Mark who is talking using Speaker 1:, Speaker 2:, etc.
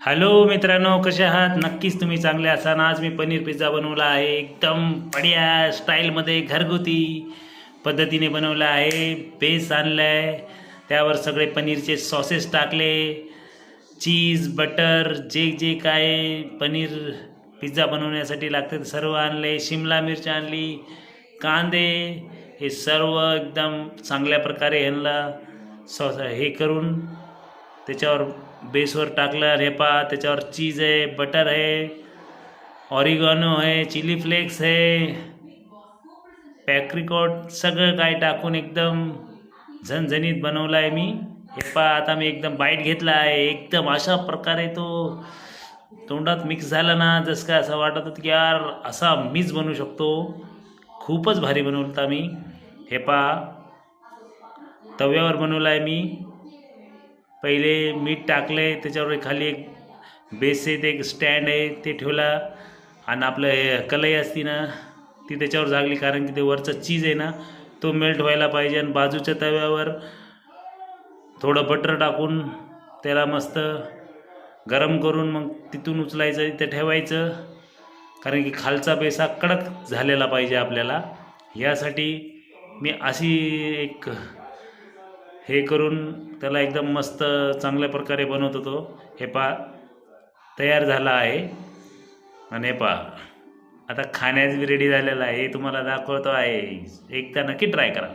Speaker 1: Hello मित्रांनो, कसे आहात? नक्कीच तुम्ही चांगले असाल. आज मी पनीर पिझ्झा बनवला आहे. एकदम बढिया स्टाईलमध्ये घरगुती पद्धतीने बनवला आहे. बेस आणला आहे, त्यावर सगळे पनीरचे सॉसेस टाकले, चीज बटर जे जे काय पनीर पिझ्झा बनवण्यासाठी लागते ते सर्व आणले. शिमला मिरच आणली, कांदे, हे सर्व एकदम चांगल्या प्रकारे ह्यांना सॉस हे करून त्याच्यावर बेसवर टाकलं. रेपा त्याच्यावर चीज आहे, बटर आहे, ऑरिगॅनो आहे, चिली फ्लेक्स आहे, पॅप्रिकॉट, सगळं काय टाकून एकदम झणझणीत बनवला आहे मी. हे पा आता मी एकदम बाईट घेतला आहे. एकदम अशा प्रकारे तो तोंडात मिक्स झाला ना, जसं काय असं वाटत होतं की यार असा मीच बनवू शकतो. खूपच भारी बनवता मी. हे पा तव्यावर बनवला आहे मी. पहिले मीठ टाकले, त्याच्यावर खाली एक बेस आहे, ते एक स्टँड आहे ते ठेवला, आणि आपलं हे कढई असती ना ती त्याच्यावर झाकली, कारण की ते वरचं चीज आहे ना तो मेल्ट व्हायला पाहिजे. आणि बाजूच्या तव्यावर थोडं बटर टाकून त्याला मस्त गरम करून मग तिथून उचलायचं, इथे ठेवायचं, कारण की खालचा बेस हा कडक झालेला पाहिजे आपल्याला. यासाठी मी अशी एक हे करून त्याला एकदम मस्त चांगल्या प्रकारे बनवत होतो. हे पा तयार झाला आहे. आणि हे पा आता खाण्यास बी रेडी झालेला आहे, हे तुम्हाला दाखवतो आहे. एकदा नक्की ट्राय करा.